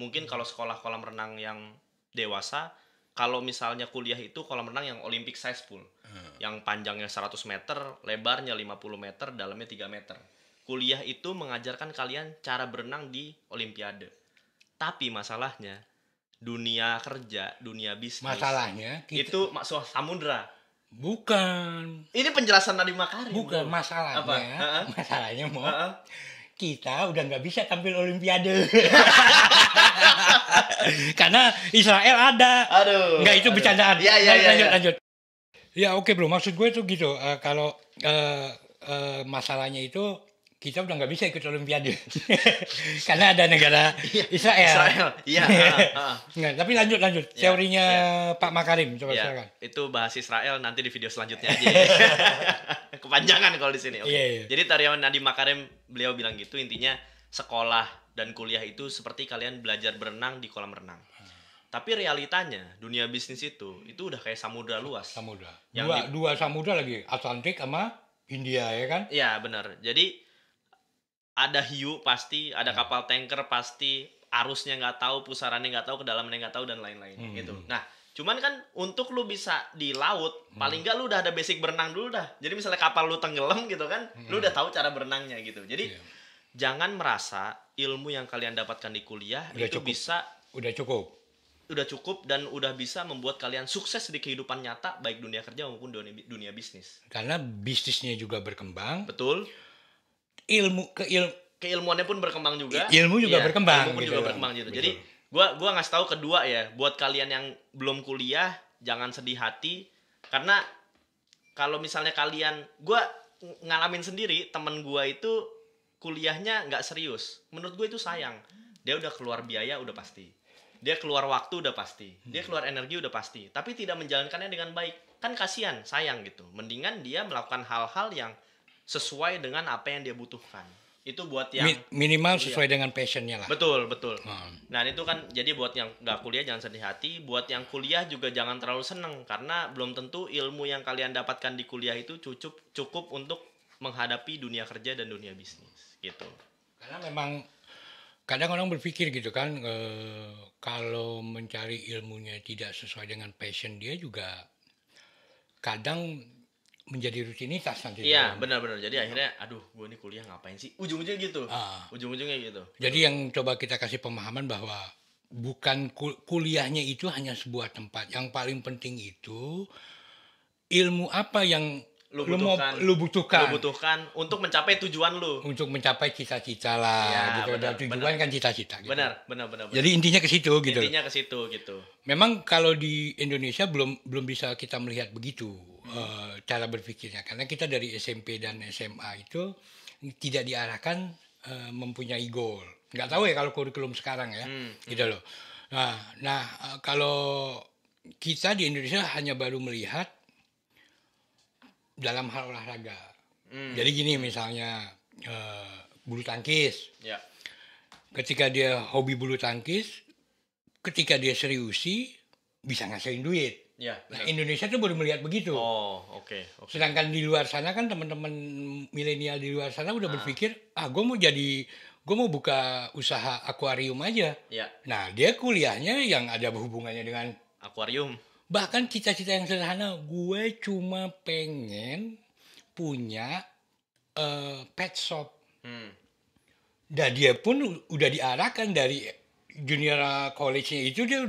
Mungkin kalau sekolah kolam renang yang dewasa, kalau misalnya kuliah itu kolam renang yang Olympic size pool. Yang panjangnya 100 meter, lebarnya 50 meter, dalamnya 3 meter. Kuliah itu mengajarkan kalian cara berenang di Olimpiade. Tapi masalahnya, dunia kerja, dunia bisnis, Masalahnya itu masuk samudra. bukan Ini penjelasan Nadiem Makarim. bukan bro. masalahnya. Apa? Masalahnya mau Heeh. kita udah nggak bisa tampil Olimpiade. Karena Israel ada. Aduh. Nggak, itu bercandaan. Iya. Lanjut. Ya oke bro, maksud gue tuh gitu. Kalau masalahnya itu kita udah nggak bisa ikut Olimpiade. Karena ada negara Israel. Iya. Nggak, tapi lanjut. Iya, Teorinya Pak Makarim, coba Ya, silakan. itu bahas Israel nanti di video selanjutnya aja. Kepanjangan kalau di sini. Oke. Iya. Jadi Tariawan Nadiem Makarim beliau bilang gitu, intinya sekolah dan kuliah itu seperti kalian belajar berenang di kolam renang. Tapi realitanya dunia bisnis itu udah kayak samudra luas. Samudra. Yang Dua samudra lagi, Atlantik sama India ya kan? Iya benar. Jadi ada hiu pasti, ada kapal tanker pasti, arusnya nggak tahu, pusarannya nggak tahu, kedalamannya nggak tahu dan lain-lain gitu. Nah, cuman kan untuk lu bisa di laut, paling nggak lu udah ada basic berenang dulu dah. Jadi misalnya kapal lu tenggelam gitu kan, lu udah tahu cara berenangnya gitu. Jadi jangan merasa ilmu yang kalian dapatkan di kuliah Udah itu cukup. udah cukup dan udah bisa membuat kalian sukses di kehidupan nyata, baik dunia kerja maupun dunia bisnis. Karena bisnisnya juga berkembang. Betul. Keilmuannya pun berkembang juga. Ilmu juga berkembang. Ilmu pun gitu juga kan. berkembang gitu. Betul. Jadi gua ngasih tahu kedua ya, buat kalian yang belum kuliah jangan sedih hati, karena kalau misalnya gua ngalamin sendiri, temen gua itu kuliahnya nggak serius. Menurut gue itu sayang. Dia udah keluar biaya udah pasti. Dia keluar waktu udah pasti. Dia keluar energi udah pasti. Tapi tidak menjalankannya dengan baik. Kan kasihan, sayang gitu. Mendingan dia melakukan hal-hal yang sesuai dengan apa yang dia butuhkan. Itu buat yang minimal sesuai dengan passionnya lah. Betul. Nah itu kan jadi buat yang nggak kuliah jangan sedih hati. Buat yang kuliah juga jangan terlalu seneng, karena belum tentu ilmu yang kalian dapatkan di kuliah itu cukup untuk menghadapi dunia kerja dan dunia bisnis gitu. Karena memang kadang orang berpikir gitu kan, kalau mencari ilmunya tidak sesuai dengan passion dia juga kadang menjadi rutinitas nanti. Iya, benar-benar. Jadi akhirnya, aduh, gue ini kuliah ngapain sih? Ujung-ujungnya gitu. Jadi yang coba kita kasih pemahaman bahwa bukan kuliahnya itu hanya sebuah tempat. Yang paling penting itu ilmu apa yang lu butuhkan untuk mencapai tujuan lu. Untuk mencapai cita-cita lah, ya, gitu. Dan tujuan kan cita-cita. Gitu. Benar. Jadi intinya ke situ gitu. Intinya ke situ gitu. Memang kalau di Indonesia belum bisa kita melihat begitu cara berpikirnya, karena kita dari SMP dan SMA itu tidak diarahkan mempunyai goal. Nggak tahu ya kalau kurikulum sekarang ya, gitu loh. Nah kalau kita di Indonesia hanya baru melihat dalam hal olahraga. Jadi gini misalnya bulu tangkis. Ya. Ketika dia hobi bulu tangkis, ketika dia seriusi bisa ngasilin duit. Ya, nah, Indonesia tuh baru melihat begitu. Oh, oke. Sedangkan di luar sana kan teman-teman milenial di luar sana udah berpikir, gue mau buka usaha akuarium aja. Ya. Nah, dia kuliahnya yang ada hubungannya dengan akuarium. Bahkan cita-cita yang sederhana, gue cuma pengen punya pet shop. Dan dia pun udah diarahkan dari junior college-nya itu, dia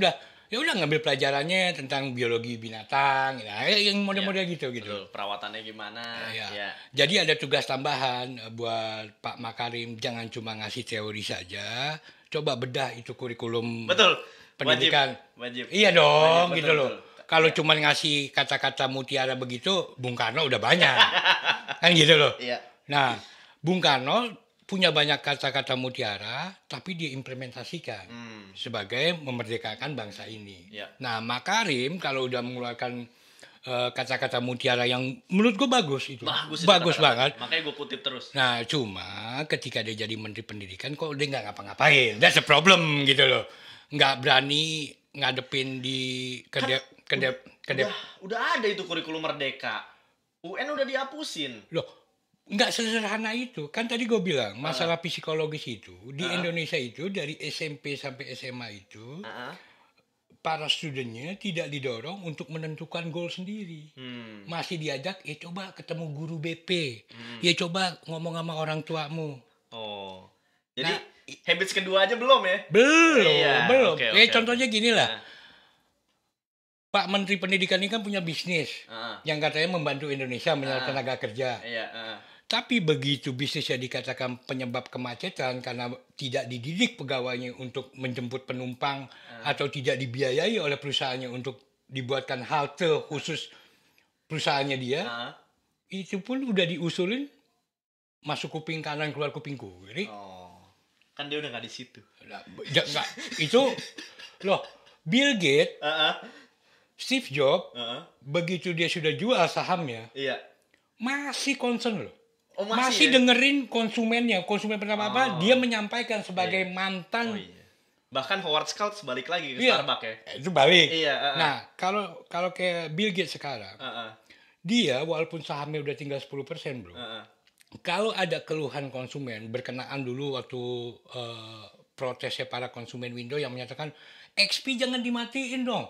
udah ngambil pelajarannya tentang biologi binatang, nah, yang model-model gitu. Betul, perawatannya gimana. Ya. Jadi ada tugas tambahan buat Pak Makarim, jangan cuma ngasih teori saja, coba bedah itu kurikulum. Betul. Pendidikan. Wajib. Iya dong, wajib, gitu betul, loh. Kalau cuma ngasih kata-kata mutiara begitu, Bung Karno udah banyak. Kan gitu loh. Iya. Nah, Bung Karno punya banyak kata-kata mutiara, tapi dia implementasikan sebagai memerdekakan bangsa ini. Iya. Nah, Makarim kalau udah mengeluarkan kata-kata mutiara yang menurut gue bagus itu. Bagus banget. Makanya gue kutip terus. Nah, cuma ketika dia jadi Menteri Pendidikan, kok dia nggak ngapa-ngapain. That's a problem gitu loh. Nggak berani ngadepin di udah ada itu kurikulum merdeka. UN udah dihapusin. Loh, nggak sesederhana itu. Kan tadi gue bilang masalah psikologis itu di Indonesia itu dari SMP sampai SMA itu para studentnya tidak didorong untuk menentukan goal sendiri. Masih diajak, ya coba ketemu guru BP, ya coba ngomong sama orang tuamu. Oh, jadi Nah, habits kedua aja belum ya? belum, Iya, belum. oke, oke, Contohnya gini lah, Nah, Pak Menteri Pendidikan ini kan punya bisnis yang katanya membantu Indonesia menyerap tenaga kerja. iya, Tapi begitu bisnisnya dikatakan penyebab kemacetan karena tidak dididik pegawainya untuk menjemput penumpang atau tidak dibiayai oleh perusahaannya untuk dibuatkan halte khusus perusahaannya dia, itu pun udah diusulin masuk kuping kanan keluar kuping kiri. Oh, kan dia udah nggak di situ. Enggak, itu loh Bill Gates, Steve Jobs, begitu dia sudah jual sahamnya, Iya. masih concern loh. Oh, Masih ya? dengerin konsumennya. Konsumen pertama apa? Dia menyampaikan sebagai mantan. Oh iya. Bahkan Howard Schultz balik lagi ke Iya. Starbucks ya. Itu balik. Iya. Nah, kalau kayak Bill Gates sekarang, dia walaupun sahamnya udah tinggal 10%, bro. Kalau ada keluhan konsumen berkenaan dulu waktu protesnya para konsumen Windows yang menyatakan XP jangan dimatiin dong.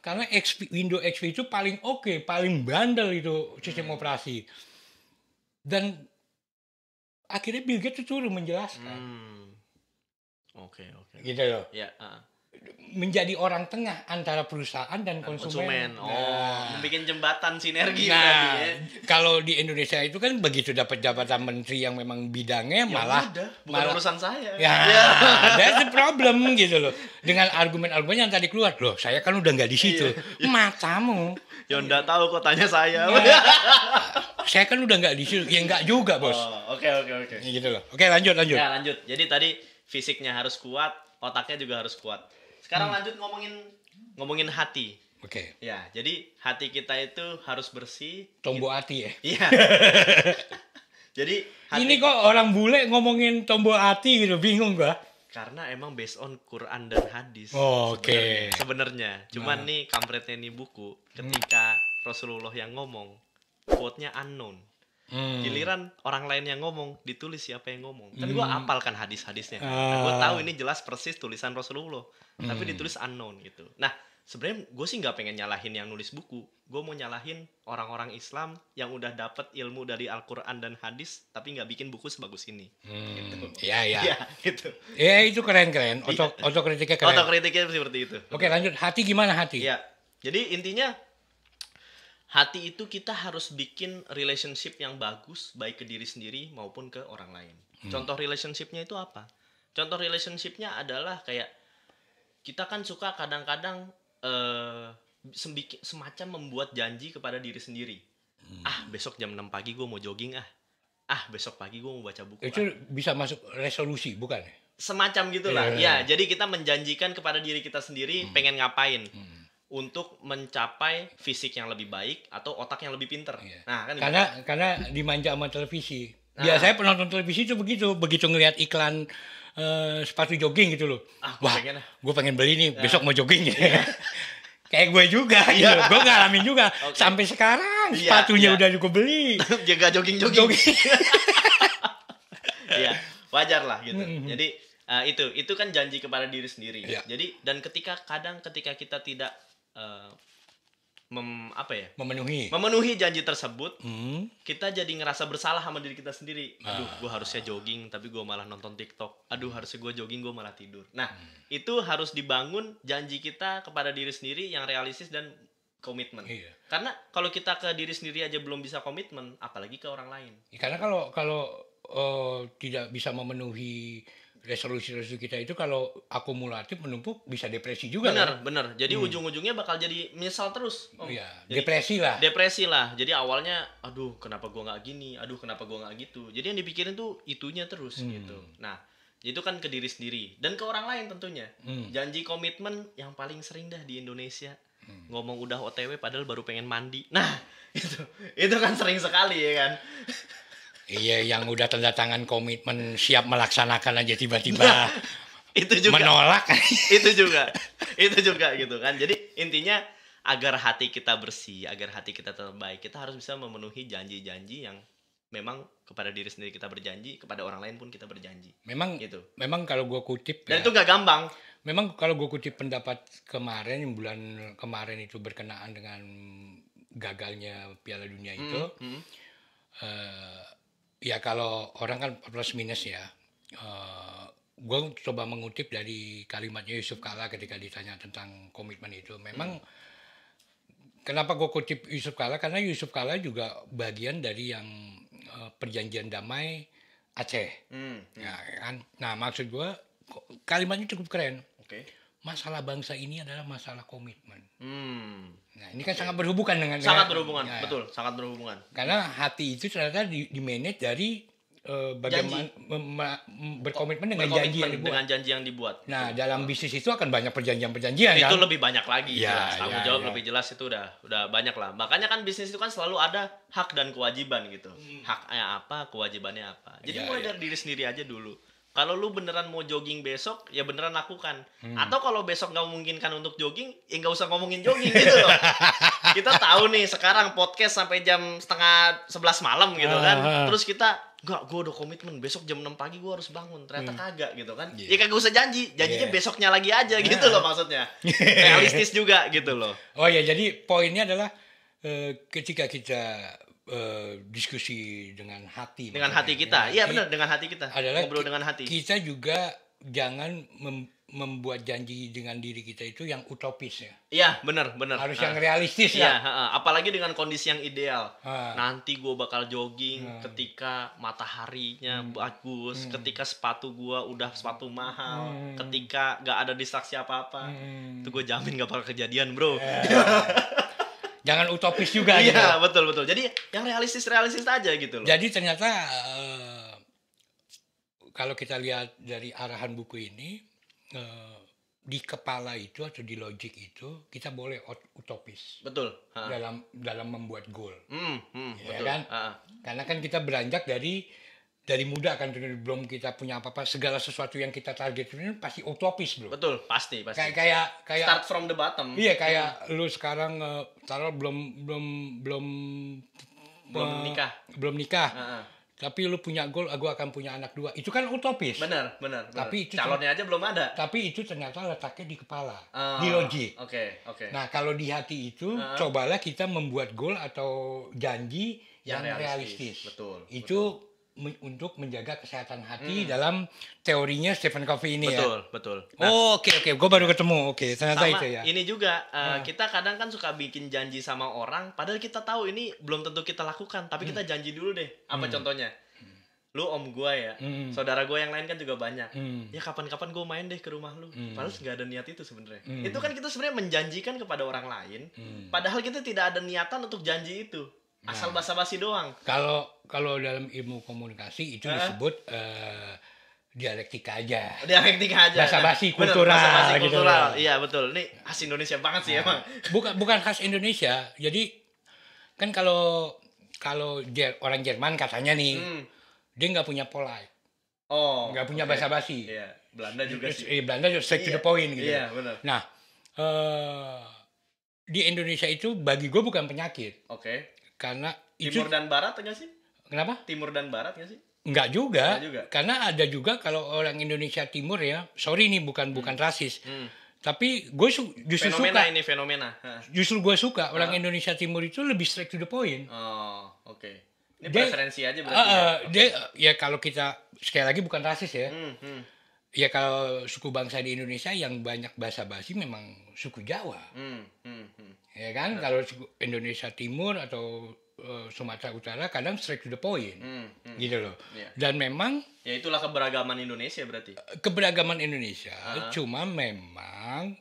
Karena Windows XP itu paling oke, paling bandel itu sistem operasi. Dan akhirnya Bill Gates itu turun menjelaskan. Oke. Gitu loh. Ya. Menjadi orang tengah antara perusahaan dan konsumen. Bikin jembatan sinergi Nah, berarti ya. kalau di Indonesia itu kan begitu dapat jabatan menteri yang memang bidangnya malah bukan urusan saya. Ya, that's the problem gitu loh. Dengan argumen-argumen yang tadi keluar, loh, saya kan udah nggak di situ. Matamu. Ya enggak tahu kok tanya saya. Saya kan udah nggak di situ. Ya nggak juga, Bos. Oke. Gitu loh. Oke, lanjut. Ya, lanjut. Jadi tadi fisiknya harus kuat, otaknya juga harus kuat. Sekarang lanjut ngomongin hati. Oke. Ya, jadi hati kita itu harus bersih. Tombol hati ya. Iya. Jadi Ini kok orang bule ngomongin tombol hati gitu, bingung gua. karena emang based on Quran dan hadis. Oke. Sebenarnya. Cuman nih kampretnya nih buku ketika Rasulullah yang ngomong, quote-nya unknown. Giliran orang lain yang ngomong, ditulis siapa yang ngomong. Kan gue apal kan hadis-hadisnya. Nah, gue tahu ini jelas persis tulisan Rasulullah. Tapi ditulis unknown gitu. Nah, sebenarnya gue sih nggak pengen nyalahin yang nulis buku. Gue mau nyalahin orang-orang Islam yang udah dapet ilmu dari Al-Quran dan hadis, tapi nggak bikin buku sebagus ini. Gitu. Ya. Ya, gitu. Ya, itu keren. Otokritiknya keren. Otokritiknya seperti itu. Oke, lanjut. Hati gimana hati? Ya, jadi intinya hati itu kita harus bikin relationship yang bagus, baik ke diri sendiri maupun ke orang lain. Contoh relationshipnya itu apa? Contoh relationshipnya adalah kayak kita kan suka kadang-kadang semacam membuat janji kepada diri sendiri. Besok jam 6 pagi gue mau jogging besok pagi gue mau baca buku. Itu bisa masuk resolusi, bukan? Semacam gitulah. Ya, jadi kita menjanjikan kepada diri kita sendiri pengen ngapain. Untuk mencapai fisik yang lebih baik atau otak yang lebih pinter. Nah, kan karena dimanja sama televisi. Biasanya penonton televisi itu begitu ngelihat iklan sepatu jogging gitu loh. Gue pengen beli nih, besok mau jogging gitu. Kayak gue juga gitu. Gue ngalamin juga. Sampai sekarang sepatunya udah gue beli. Jaga jogging. Iya, wajar lah gitu. Jadi itu kan janji kepada diri sendiri. Jadi dan ketika kita tidak memenuhi janji tersebut, kita jadi ngerasa bersalah sama diri kita sendiri. Gue harusnya jogging tapi gue malah nonton TikTok. Harusnya gue jogging gue malah tidur. Nah, itu harus dibangun janji kita kepada diri sendiri yang realistis dan komitmen. Karena kalau kita ke diri sendiri aja belum bisa komitmen, apalagi ke orang lain. Karena kalau tidak bisa memenuhi resolusi kita itu, kalau akumulatif menumpuk bisa depresi juga. Bener. Jadi ujung-ujungnya bakal jadi menyesal terus. Depresi lah. Jadi awalnya, kenapa gue nggak gini, kenapa gue nggak gitu. Jadi yang dipikirin tuh itunya terus gitu. Nah, itu kan ke diri sendiri dan ke orang lain tentunya. Janji komitmen yang paling sering dah di Indonesia. Ngomong udah OTW padahal baru pengen mandi. Nah, itu kan sering sekali ya kan. Iya, yang udah tanda tangan komitmen siap melaksanakan aja tiba-tiba itu juga menolak. itu juga gitu kan. Jadi intinya agar hati kita bersih, agar hati kita tetap baik, kita harus bisa memenuhi janji-janji yang memang kepada diri sendiri kita berjanji, kepada orang lain pun kita berjanji. Memang Gitu. memang kalau gue kutip Dan ya, itu nggak gampang. memang kalau gue kutip pendapat kemarin, bulan kemarin itu berkenaan dengan gagalnya Piala Dunia itu, ya kalau orang kan plus minus ya. Gue coba mengutip dari kalimatnya Yusuf Kalla ketika ditanya tentang komitmen itu. Memang kenapa gue kutip Yusuf Kalla? Karena Yusuf Kalla juga bagian dari yang perjanjian damai Aceh. Ya, kan? Nah maksud gue kalimatnya cukup keren. Oke. Masalah bangsa ini adalah masalah komitmen. Nah ini kan Oke. sangat berhubungan dengan Sangat berhubungan, ya, betul, sangat berhubungan. karena hati itu ternyata di manage dari bagaimana berkomitmen dengan janji yang dibuat. Dengan janji yang dibuat. Nah dalam bisnis itu akan banyak perjanjian-perjanjian kan. Itu lebih banyak lagi. Ya, jelas. Tanggung ya, jawab ya. lebih jelas itu udah banyak lah. Makanya kan bisnis itu kan selalu ada hak dan kewajiban gitu. Haknya apa, kewajibannya apa. Jadi Ya, mulai ya. dari diri sendiri aja dulu. Kalau lu beneran mau jogging besok, ya beneran lakukan. Atau kalau besok nggak memungkinkan untuk jogging, ya nggak usah ngomongin jogging gitu loh. Kita tahu nih sekarang podcast sampai jam 10:30 malam gitu kan. Terus kita nggak, gue udah komitmen besok jam 6 pagi gue harus bangun. Ternyata kagak gitu kan. Yeah. Ya kagak usah janji, janjinya Yeah. besoknya lagi aja gitu loh maksudnya. Realistis juga gitu loh. Oh ya jadi poinnya adalah ketika kita diskusi dengan hati. Dengan maksudnya, hati kita. dengan Iya hati, benar, dengan hati kita. adalah Ngobrol dengan hati. Kita juga jangan membuat janji dengan diri kita itu yang utopis ya. Iya, benar. Harus yang realistis Iya, ya. apalagi dengan kondisi yang ideal. Ah. Nanti gue bakal jogging ketika mataharinya bagus, ketika sepatu gue udah sepatu mahal, ketika gak ada distraksi apa-apa. Itu gue jamin gak bakal kejadian, bro. Jangan utopis juga gitu. Iya, betul. Jadi yang realistis aja gitu loh. Jadi ternyata kalau kita lihat dari arahan buku ini, di kepala itu atau di logik itu kita boleh utopis Betul. dalam membuat goal. Ya Betul. kan? Karena kan kita beranjak dari muda kan, belum kita punya apa-apa, segala sesuatu yang kita target ini pasti utopis bro. Betul, pasti. Kayak Start from the bottom. iya kayak lu sekarang taruh belum nikah. belum nikah. Tapi lu punya goal, aku akan punya anak 2. Itu kan utopis. Benar. Tapi itu calonnya aja belum ada. Tapi itu ternyata letaknya di kepala, di logik. Oke. Nah, kalau di hati itu cobalah kita membuat goal atau janji yang realistis. Betul. Itu untuk menjaga kesehatan hati dalam teorinya Stephen Covey ini ya. Betul. Oke, gue baru ketemu. Oke, ternyata Sama itu ya. ini juga kita kadang kan suka bikin janji sama orang, padahal kita tahu ini belum tentu kita lakukan, tapi kita janji dulu deh. Apa contohnya? Lu om gua ya, saudara gua yang lain kan juga banyak. Ya kapan-kapan gua main deh ke rumah lu. Padahal nggak ada niat itu sebenarnya. Itu kan kita sebenarnya menjanjikan kepada orang lain, padahal kita tidak ada niatan untuk janji itu. Asal basa-basi doang. Kalau dalam ilmu komunikasi itu disebut dialektika aja. Dialektika aja. Basa-basi Bener, kultural. basa-basi gitu. kultural. Iya betul. Ini khas Indonesia banget sih emang. Bukan khas Indonesia. Jadi kan kalau orang Jerman katanya nih, dia nggak punya polite, nggak punya basa-basi. Iya, Belanda juga sih. Belanda straight to the point gitu. Iya benar. Nah, di Indonesia itu bagi gue bukan penyakit. Oke. Karena itu Timur dan Barat enggak sih? kenapa? Timur dan Barat enggak sih? Enggak juga. Enggak juga. Karena ada juga kalau orang Indonesia Timur ya, sorry nih bukan rasis. Tapi gue justru Fenomena. Justru gue suka orang Indonesia Timur itu lebih straight to the point. Oh, oke. Ini preferensi aja berarti. Dia ya kalau kita sekali lagi bukan rasis ya. Ya kalau suku bangsa di Indonesia yang banyak basa-basi memang suku Jawa. Ya kan, kalau Indonesia Timur atau Sumatera Utara kadang straight to the point, gitu loh. Yeah. Dan memang Ya itulah keberagaman Indonesia berarti. keberagaman Indonesia, cuma memang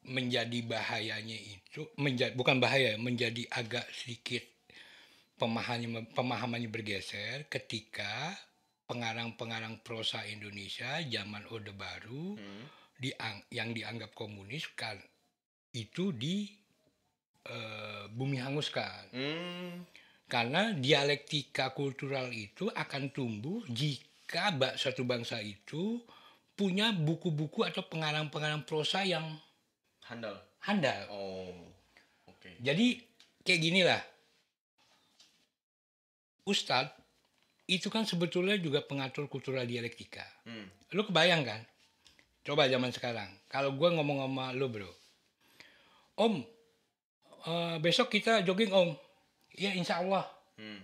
menjadi bahayanya itu bukan bahaya, menjadi agak sedikit pemahamannya bergeser ketika pengarang-pengarang prosa Indonesia zaman Orde Baru yang dianggap komunis kan itu bumi hanguskan. Karena dialektika kultural itu akan tumbuh jika suatu bangsa itu punya buku-buku atau pengarang-pengarang prosa yang handal. Oh. Oke. Jadi kayak gini lah. ustadz itu kan sebetulnya juga pengatur kultural dialektika. Hmm. Lu kebayang kan? Coba zaman sekarang. Kalau gue ngomong sama lu bro, Om, besok kita jogging Om. Ya insya Allah. Hmm.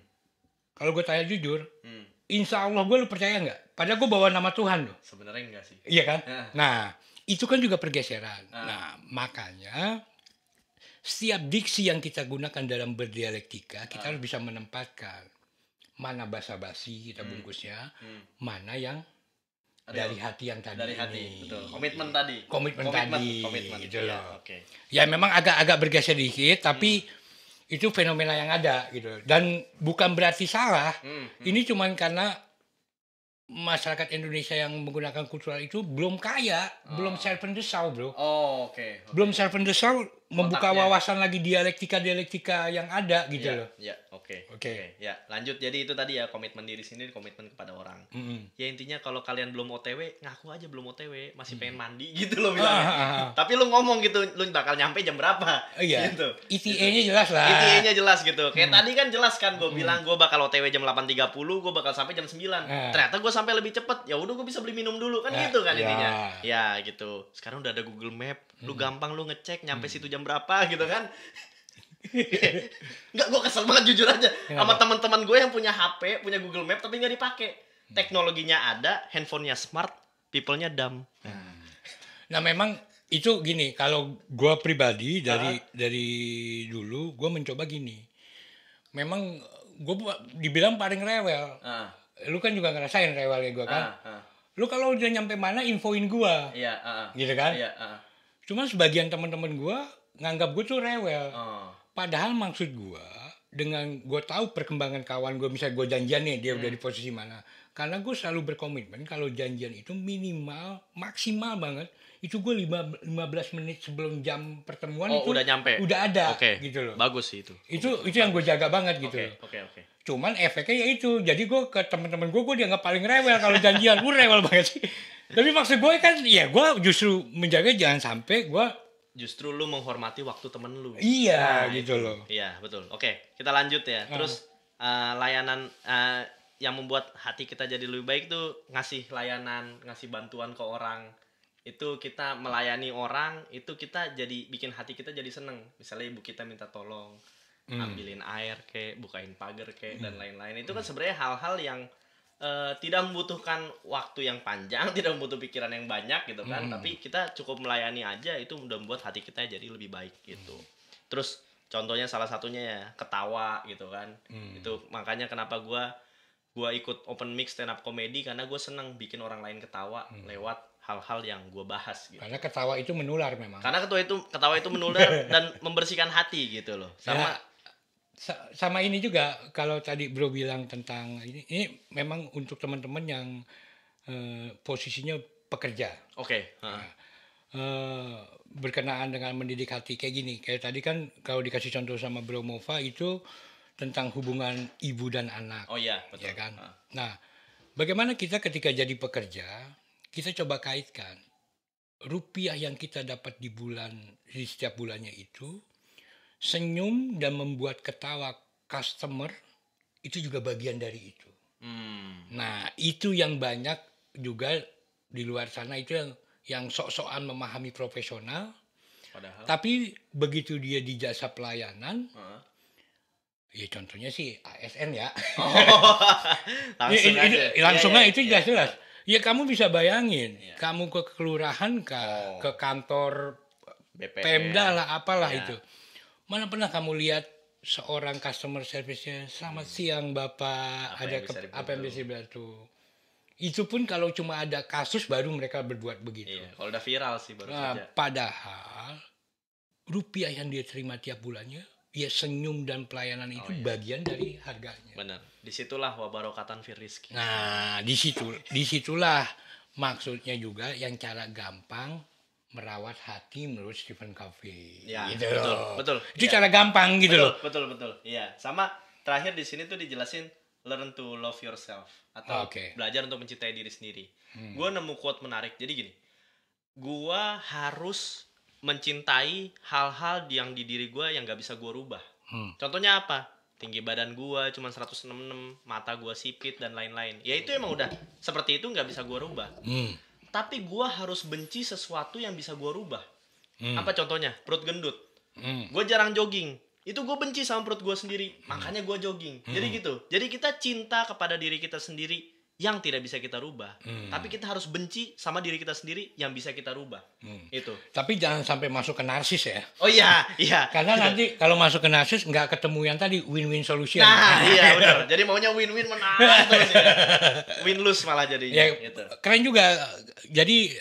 Kalau gue tanya jujur, Hmm. insya Allah gue, lu percaya nggak? Padahal gue bawa nama Tuhan loh. Sebenarnya enggak sih. Iya kan? Ya. Nah, itu kan juga pergeseran. Nah, makanya setiap diksi yang kita gunakan dalam berdialektika, kita harus bisa menempatkan mana basa-basi kita bungkusnya, mana yang dari hati yang tadi Dari hati, ini. betul. Komitmen tadi. Komitmen tadi, Komitmen. gitu Iya, loh. oke. Ya memang agak bergeser dikit, tapi itu fenomena yang ada gitu. Dan bukan berarti salah. Ini cuman karena masyarakat Indonesia yang menggunakan kultural itu belum kaya, belum self-endesau bro. Oh, oke. Belum self-endesau, membuka Otaknya. wawasan lagi dialektika yang ada gitu Iya, loh. iya, oke. Oke. Ya, lanjut. Jadi itu tadi ya, komitmen diri sendiri, komitmen kepada orang. Ya intinya kalau kalian belum OTW, ngaku aja belum OTW, masih pengen mandi gitu loh bilangnya. Tapi lu ngomong gitu, lu bakal nyampe jam berapa? Iya. Gitu. ETA-nya jelas lah. ETA-nya jelas gitu. Kayak tadi kan jelas kan gue bilang gue bakal OTW jam 8.30, gue bakal sampai jam 9. Ternyata gue sampai lebih cepet. Ya udah gue bisa beli minum dulu kan gitu kan ya. intinya. Ya gitu. Sekarang udah ada Google Map, lu gampang lu ngecek nyampe situ jam berapa gitu kan. Enggak, gue kesel banget jujur aja sama teman-teman gue yang punya HP, punya Google Map tapi nggak dipakai. Teknologinya ada, handphonenya smart, people-nya dumb. Nah memang itu gini, kalau gue pribadi dari dulu gue mencoba gini. Memang gue dibilang paling rewel. Lu kan juga ngerasain rewelnya gue kan. Lu kalau udah nyampe mana infoin gue. Iya, Gitu kan. Iya, Cuma sebagian teman-teman gue nganggap gue tuh rewel. Padahal maksud gue, dengan gue tahu perkembangan kawan gue, misalnya gue janjian nih, dia udah di posisi mana. Karena gue selalu berkomitmen kalau janjian itu minimal, maksimal banget, itu gue 15 menit sebelum jam pertemuan itu udah nyampe. Udah ada Oke. gitu loh. Bagus sih itu. Itu yang gue jaga banget gitu. Oke. Cuman efeknya ya itu. Jadi gue ke teman-teman gue dianggap paling rewel kalau janjian. Gue rewel banget sih. Tapi maksud gue kan, ya gue justru menjaga jangan sampai gue justru lu menghormati waktu temen lu. Iya, gitu loh. Iya, betul. Oke, kita lanjut ya. Terus layanan yang membuat hati kita jadi lebih baik tuh ngasih layanan, ngasih bantuan ke orang. Itu kita melayani orang, itu kita jadi bikin hati kita jadi seneng. Misalnya ibu kita minta tolong, ambilin air kek, bukain pagar kek, dan lain-lain. Itu kan sebenarnya hal-hal yang tidak membutuhkan waktu yang panjang, tidak membutuhkan pikiran yang banyak gitu kan, tapi kita cukup melayani aja, itu udah membuat hati kita jadi lebih baik gitu. Terus contohnya salah satunya ya ketawa gitu kan. Itu makanya kenapa gua ikut open mic stand up comedy, karena gue seneng bikin orang lain ketawa lewat hal-hal yang gue bahas gitu. Karena ketawa itu menular memang. Karena ketawa itu menular dan membersihkan hati gitu loh. Sama ini juga kalau tadi bro bilang tentang ini memang untuk teman-teman yang posisinya pekerja. Oke. Berkenaan dengan mendidik hati kayak gini. Kayak tadi kan kalau dikasih contoh sama Bro Mova itu tentang hubungan ibu dan anak. Oh iya, betul. Ya kan? Nah, bagaimana kita ketika jadi pekerja, kita coba kaitkan rupiah yang kita dapat di setiap bulannya itu, senyum dan membuat ketawa customer itu juga bagian dari itu. Nah, itu yang banyak juga di luar sana itu yang sok-sokan memahami profesional. Padahal. Tapi begitu dia di jasa pelayanan, ya contohnya sih ASN ya. Langsung aja itu jelas-jelas. Ya kamu bisa bayangin, kamu ke kelurahan, ke kantor Pemda lah, apalah itu. Mana pernah kamu lihat seorang customer service-nya, selamat siang Bapak, apa yang bisa dibantu. Itu pun kalau cuma ada kasus baru mereka berbuat begitu. Iya, kalau udah viral sih baru saja. Padahal rupiah yang dia terima tiap bulannya, ya senyum dan pelayanan itu bagian dari harganya. Benar. Disitulah wabarakatan fir rizki. Nah, disitulah maksudnya juga yang cara gampang merawat hati menurut Stephen Covey. Ya, gitu betul. Itu cara gampang gitu loh. Betul. Iya, sama terakhir di sini tuh dijelasin learn to love yourself atau belajar untuk mencintai diri sendiri. Gue nemu quote menarik. Jadi gini, gue harus mencintai hal-hal yang di diri gue yang gak bisa gue rubah. Contohnya apa? tinggi badan gua cuma 166, mata gua sipit dan lain-lain. Ya itu emang udah seperti itu, nggak bisa gua rubah. Tapi gua harus benci sesuatu yang bisa gua rubah. Apa contohnya? Perut gendut. Gua jarang jogging. Itu gue benci sama perut gue sendiri. Makanya gue jogging. Jadi gitu. Jadi kita cinta kepada diri kita sendiri yang tidak bisa kita rubah. Tapi kita harus benci sama diri kita sendiri yang bisa kita rubah. Itu. Tapi jangan sampai masuk ke narsis ya. Oh iya, iya. Karena nanti kalau masuk ke narsis nggak ketemu yang tadi win-win solution. Nah, iya benar. Jadi maunya win-win menang terus ya. Win-lose malah jadinya. Ya, gitu. keren juga. Jadi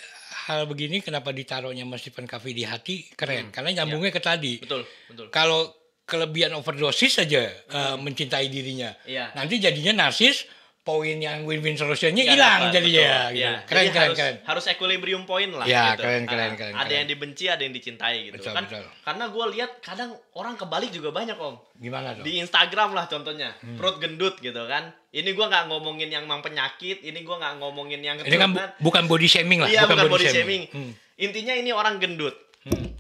hal begini kenapa ditaruhnya Mas Stephen Covey di hati keren. Karena nyambungnya ke tadi. Betul, betul. Kalau kelebihan overdosis saja mencintai dirinya. Iya. Nanti jadinya narsis, poin yang win-win solutionnya Nggak hilang dapat, jadinya. betul. Gitu. Ya. Keren, Jadi keren, harus, keren. harus equilibrium point lah. Ya, gitu. keren. Ada keren. yang dibenci, ada yang dicintai gitu. Betul, Kan? betul. Karena gue lihat kadang orang kebalik juga banyak om. Gimana dong? Di Instagram lah contohnya, perut gendut gitu kan. Ini gue nggak ngomongin yang mang penyakit, ini gue nggak ngomongin yang Ini kan bukan body shaming lah. Iya, bukan body shaming. Hmm. Intinya ini orang gendut.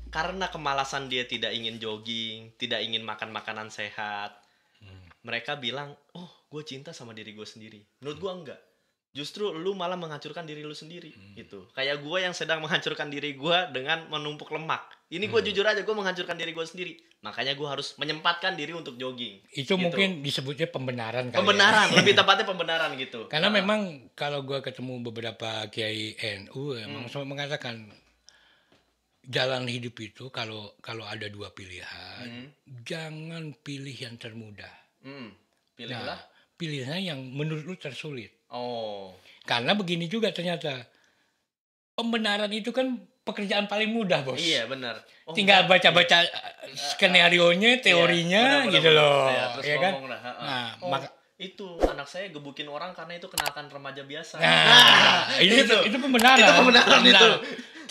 Karena kemalasan dia tidak ingin jogging, tidak ingin makan makanan sehat. Mereka bilang, oh gue cinta sama diri gue sendiri. Menurut gue enggak. Justru lu malah menghancurkan diri lu sendiri. Gitu. Kayak gue yang sedang menghancurkan diri gue dengan menumpuk lemak. Ini gue jujur aja, gue menghancurkan diri gue sendiri. Makanya gue harus menyempatkan diri untuk jogging. Itu gitu. mungkin disebutnya pembenaran kali. Pembenaran, lebih tepatnya pembenaran gitu. Karena memang kalau gue ketemu beberapa kiai NU emang selalu mengatakan jalan hidup itu kalau ada dua pilihan, jangan pilih yang termudah. Pilihlah. Pilihnya yang menurut lu tersulit. Oh. Karena begini juga ternyata pembenaran itu kan pekerjaan paling mudah, Bos. Iya, benar. Oh, tinggal baca-baca skenario-nya, teorinya benar, gitu loh. Ya, terus ya kan? ngomong dah. Nah, maka itu anak saya gebukin orang karena itu kenakan remaja biasa. itu pembenaran. Itu pembenaran itu.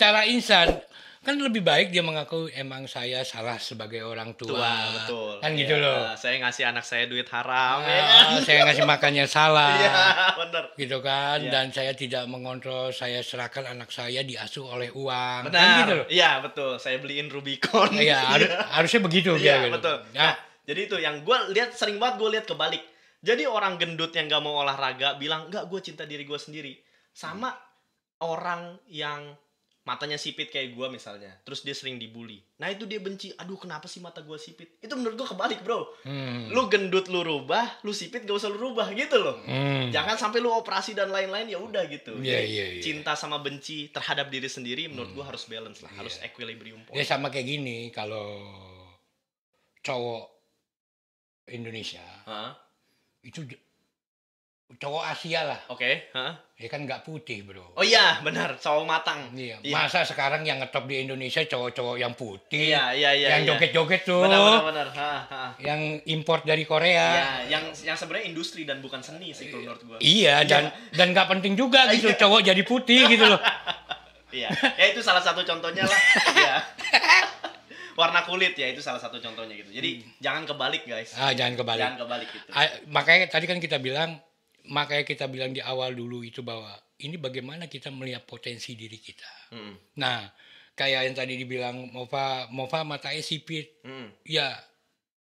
Cara insan kan lebih baik dia mengaku emang saya salah sebagai orang tua. Betul. Kan gitu loh. Saya ngasih anak saya duit haram ya Nah, kan. saya ngasih makannya salah. Iya, benar. Gitu kan, Iya. dan saya tidak mengontrol, saya serahkan anak saya diasuh oleh uang. Benar. Kan gitu loh. Iya, betul. Saya beliin Rubicon. Iya, harusnya begitu Iya, gitu. betul. Nah, jadi itu yang gue lihat sering banget gue lihat kebalik. Jadi orang gendut yang gak mau olahraga bilang, enggak, gue cinta diri gue sendiri. Sama orang yang matanya sipit kayak gue misalnya, terus dia sering dibully. Nah itu dia benci, aduh kenapa sih mata gue sipit? Itu menurut gue kebalik bro. Lu gendut lu rubah, lu sipit gak usah lu rubah gitu loh. Jangan sampai lu operasi dan lain-lain, ya udah gitu. Iya. Cinta sama benci terhadap diri sendiri menurut gue harus balance lah, harus equilibrium point. Ya sama kayak gini, kalau cowok Indonesia itu cowok Asia lah. Oke. Ya kan nggak putih bro. Oh iya benar, cowok matang. Iya. Masa sekarang yang ngetop di Indonesia cowok-cowok yang putih. Iya. Yang joget-joget tuh. Benar. Yang import dari Korea. Iya, yang sebenarnya industri dan bukan seni sih kalau menurut gua. Iya, dan nggak penting juga gitu cowok jadi putih gitu loh. Iya. Ya itu salah satu contohnya lah. Iya. Warna kulit ya itu salah satu contohnya gitu. Jadi jangan kebalik guys. Jangan kebalik. Jangan kebalik gitu. Makanya tadi kan kita bilang di awal dulu itu bahwa ini bagaimana kita melihat potensi diri kita. Nah, kayak yang tadi dibilang Mova matanya sipit. Ya,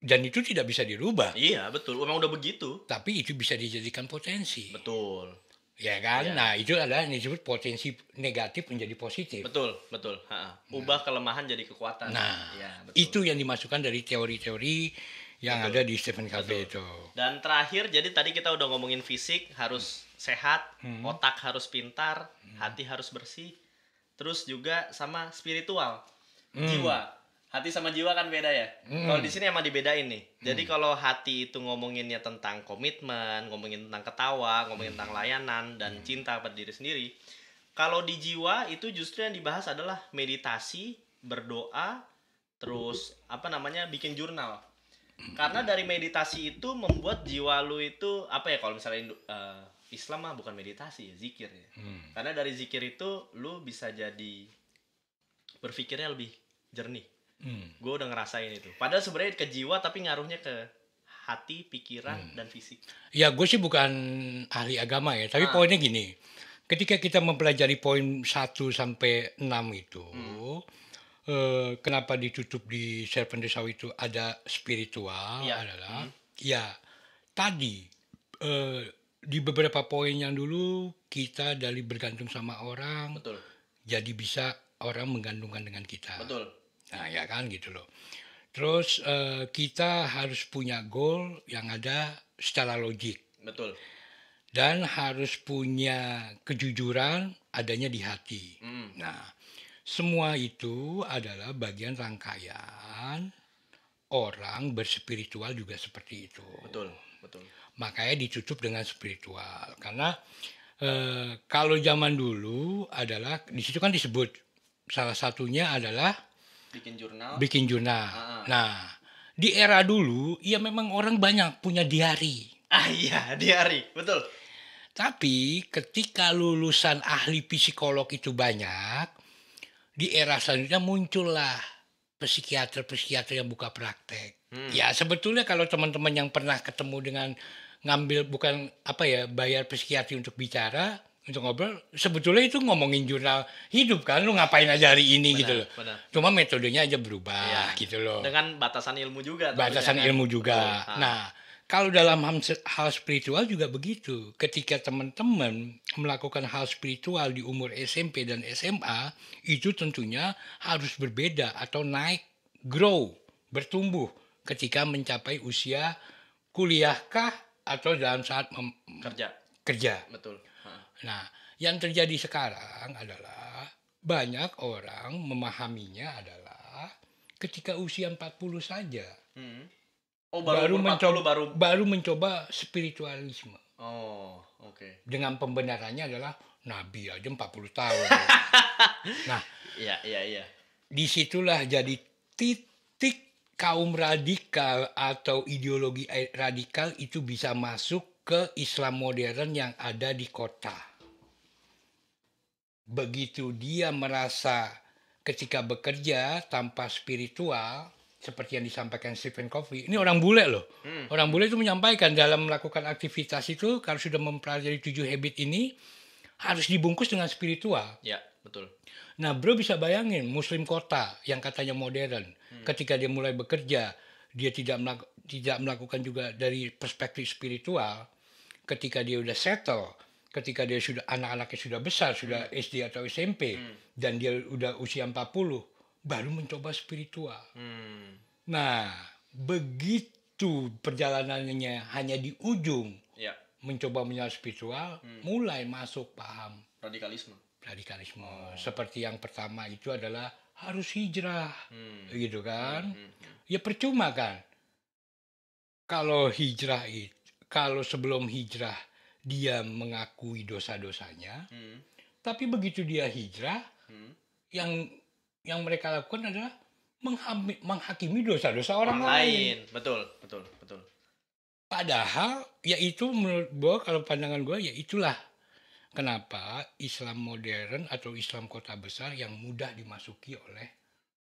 dan itu tidak bisa dirubah. Iya, betul. Memang udah begitu. Tapi itu bisa dijadikan potensi. Betul. Ya kan? Iya. Nah, itu adalah yang disebut potensi negatif menjadi positif. Betul. Ubah kelemahan jadi kekuatan. Nah, ya, betul. itu yang dimasukkan dari teori-teori yang ada di Stephen Covey itu. Dan terakhir, jadi tadi kita udah ngomongin fisik harus sehat, otak harus pintar, hati harus bersih, terus juga sama spiritual, jiwa. Hati sama jiwa kan beda ya. Kalau di sini emang dibedain nih. Jadi kalau hati itu ngomonginnya tentang komitmen, ngomongin tentang ketawa, ngomongin tentang layanan dan cinta pada diri sendiri. Kalau di jiwa itu justru yang dibahas adalah meditasi, berdoa, terus bikin jurnal. Karena dari meditasi itu membuat jiwa lu itu kalau misalnya Islam mah bukan meditasi ya, zikir ya. Karena dari zikir itu lu bisa jadi berpikirnya lebih jernih. Gue udah ngerasain itu. Padahal sebenarnya ke jiwa tapi ngaruhnya ke hati, pikiran dan fisik. Ya gue sih bukan ahli agama ya, tapi poinnya gini. Ketika kita mempelajari poin 1 sampai 6 itu, kenapa ditutup di Serpent the Show itu ada spiritual adalah Ya, tadi di beberapa poin yang dulu kita dari bergantung sama orang Betul. jadi bisa orang menggantungkan dengan kita. Betul. Nah, ya kan gitu loh. Terus kita harus punya goal yang ada secara logik Betul. dan harus punya kejujuran adanya di hati. Mm. Nah, semua itu adalah bagian rangkaian orang berspiritual juga seperti itu. Betul. Betul. Makanya ditutup dengan spiritual. Karena kalau zaman dulu adalah di situ kan disebut salah satunya adalah Bikin jurnal. bikin jurnal. Ah. Nah, di era dulu ya memang orang banyak punya diari. Iya, diari. Betul. Tapi ketika lulusan ahli psikolog itu banyak, di era selanjutnya muncullah psikiater-psikiater yang buka praktek. Ya sebetulnya kalau teman-teman yang pernah ketemu dengan ngambil bukan apa ya bayar psikiatri untuk bicara untuk ngobrol, sebetulnya itu ngomongin jurnal hidup kan, lu ngapain aja hari ini Benar, gitu loh. benar. Cuma metodenya aja berubah Iya. gitu loh. Dengan batasan ilmu juga. Batasan tentunya kan. ilmu juga. Betul. Nah, kalau dalam hal spiritual juga begitu. Ketika teman-teman melakukan hal spiritual di umur SMP dan SMA, itu tentunya harus berbeda atau naik, grow, bertumbuh ketika mencapai usia kuliahkah atau dalam saat kerja. Betul. Nah, yang terjadi sekarang adalah banyak orang memahaminya adalah ketika usia 40 saja. Oh, baru baru mencoba spiritualisme. Oh, oke. Dengan pembenarannya adalah Nabi aja 40 tahun. Nah, Iya. disitulah jadi titik kaum radikal atau ideologi radikal itu bisa masuk ke Islam modern yang ada di kota. Begitu dia merasa ketika bekerja tanpa spiritual, seperti yang disampaikan Stephen Covey. Ini orang bule loh. Orang bule itu menyampaikan dalam melakukan aktivitas itu, kalau sudah mempelajari 7 habit ini, harus dibungkus dengan spiritual. Ya, betul. Nah, bro bisa bayangin, muslim kota yang katanya modern, ketika dia mulai bekerja, dia tidak melakukan juga dari perspektif spiritual, ketika dia udah settle, ketika dia sudah anak-anaknya sudah besar, sudah SD atau SMP, dan dia udah usia 40, baru mencoba spiritual. Nah, begitu perjalanannya hanya di ujung mencoba menyala spiritual, mulai masuk paham radikalisme. Seperti yang pertama itu adalah harus hijrah, gitu kan? Ya percuma kan? Kalau hijrah itu, kalau sebelum hijrah dia mengakui dosa-dosanya, tapi begitu dia hijrah, yang mereka lakukan adalah menghakimi dosa-dosa orang lain. Betul. Padahal ya itu menurut gue, kalau pandangan gue ya itulah kenapa Islam modern atau Islam kota besar yang mudah dimasuki oleh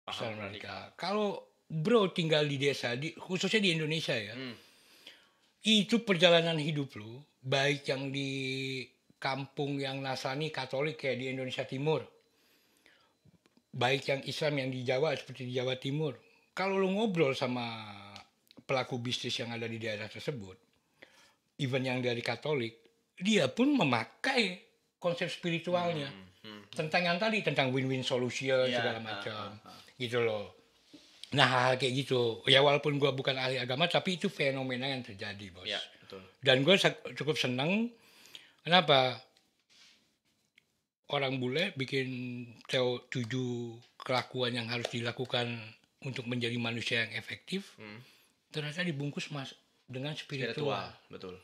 Islam radikal. Kalau bro tinggal di desa, khususnya di Indonesia ya, itu perjalanan hidup lu, baik yang di kampung yang Nasrani Katolik kayak di Indonesia Timur, baik yang Islam yang di Jawa seperti di Jawa Timur, kalau lu ngobrol sama pelaku bisnis yang ada di daerah tersebut, even yang dari Katolik, dia pun memakai konsep spiritualnya tentang yang tadi, tentang win-win solution segala macam, gitu loh. Nah, hal kayak gitu, ya walaupun gue bukan ahli agama, tapi itu fenomena yang terjadi, bos. Ya, betul. Dan gue cukup senang, kenapa? Orang bule bikin 7 kelakuan yang harus dilakukan untuk menjadi manusia yang efektif, ternyata dibungkus dengan spiritual. Betul.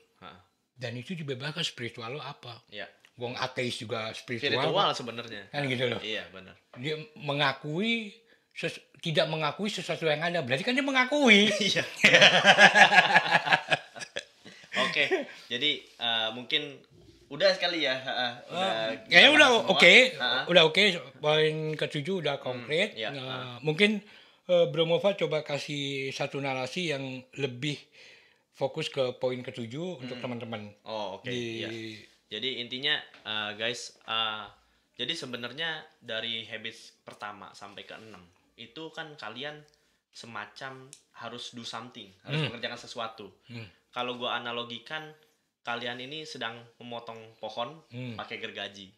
Dan itu dibebaskan spiritual lo apa? Ya. Wong ateis juga spiritual sebenarnya. Kan gitu loh. Iya, benar. Dia tidak mengakui sesuatu yang ada, berarti kan dia mengakui. Iya. Oke, jadi mungkin udah sekali ya. Udah oke. Poin ke-7 udah konkret. Mungkin Bro Mova coba kasih satu narasi yang lebih fokus ke poin ke-7 untuk teman-teman. Oh, oke. Iya. Jadi intinya guys, jadi sebenarnya dari habits pertama sampai ke-6 itu kan kalian semacam harus do something, harus mengerjakan sesuatu. Kalau gue analogikan, kalian ini sedang memotong pohon pakai gergaji.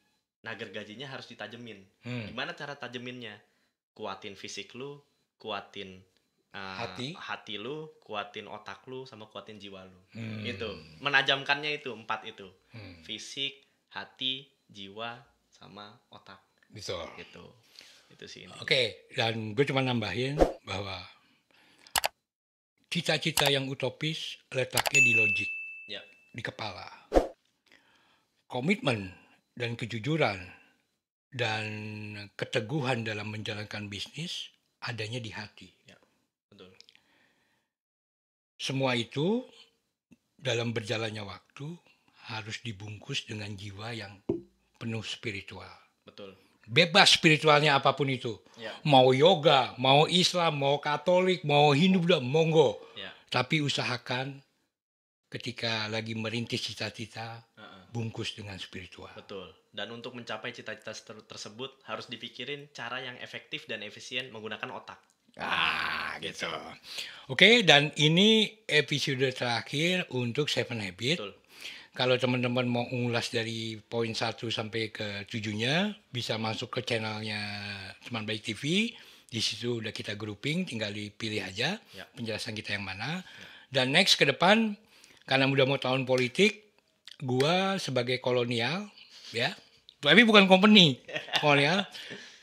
Nah, gergajinya harus ditajemin. Gimana cara tajeminnya? Kuatin fisik lu, kuatin hati lu, kuatin otak lu, sama kuatin jiwa lu. Itu menajamkannya itu 4 itu. Fisik, hati, jiwa, sama otak. Betul. Gitu. Itu sih ini. Oke, dan gue cuma nambahin bahwa cita-cita yang utopis letaknya di logik, Ya. di kepala. Komitmen dan kejujuran dan keteguhan dalam menjalankan bisnis adanya di hati. Ya, betul. Semua itu dalam berjalannya waktu harus dibungkus dengan jiwa yang penuh spiritual. Betul. Bebas spiritualnya apapun itu. Ya. Mau yoga, mau Islam, mau Katolik, mau Hindu, Buddha, monggo. Ya. Tapi usahakan ketika lagi merintis cita-cita, bungkus dengan spiritual. Betul. Dan untuk mencapai cita-cita tersebut harus dipikirin cara yang efektif dan efisien menggunakan otak. Gitu. Oke, dan ini episode terakhir untuk Seven Habits. Betul. Kalau teman-teman mau ulas dari poin 1 sampai ke 7-nya, bisa masuk ke channelnya Teman Baik TV. Di situ udah kita grouping, tinggal dipilih aja penjelasan kita yang mana. Dan next ke depan, karena udah mau tahun politik, gua sebagai kolonial, ya, tapi bukan company, kolonial,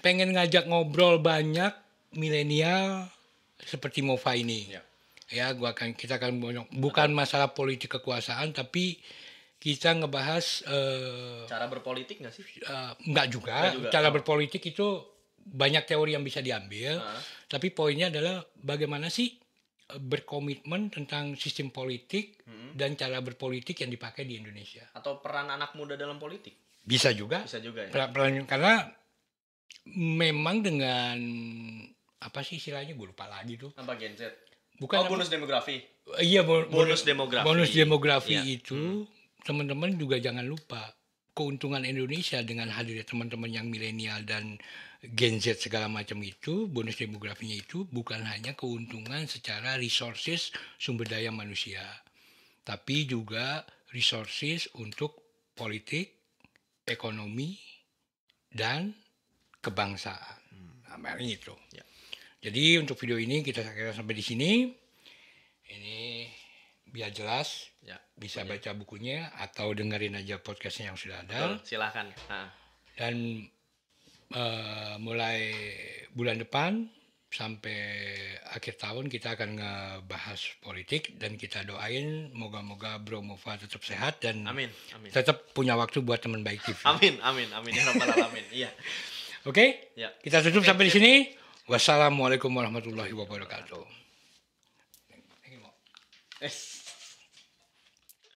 pengen ngajak ngobrol banyak milenial seperti Mova ini. Ya, kita akan bukan masalah politik kekuasaan, tapi kita ngebahas cara berpolitik nggak sih? Enggak juga. Cara berpolitik itu banyak teori yang bisa diambil, tapi poinnya adalah bagaimana sih berkomitmen tentang sistem politik dan cara berpolitik yang dipakai di Indonesia. Atau peran anak muda dalam politik? Bisa juga. Bisa juga ya. Karena memang dengan apa sih istilahnya, gue lupa lagi tuh. Apa Gen Z? Bukan bonus demografi. Iya, bonus demografi. Bonus demografi itu teman-teman juga jangan lupa keuntungan Indonesia dengan hadirnya teman-teman yang milenial dan Gen Z segala macam itu, bonus demografinya itu bukan hanya keuntungan secara resources sumber daya manusia, tapi juga resources untuk politik, ekonomi, dan kebangsaan. Nah, itu. Ya. Jadi untuk video ini kita kira sampai di sini. Ini biar jelas, bisa baca bukunya atau dengerin aja podcastnya yang sudah ada. Betul, silahkan. Dan mulai bulan depan sampai akhir tahun kita akan ngebahas politik, dan kita doain moga-moga Bro Mova tetap sehat dan amin. Tetap punya waktu buat Teman Baik TV. Amin ya rabbal alamin. Iya. Oke? Ya. Kita tutup sampai di sini. Wassalamualaikum warahmatullahi wabarakatuh.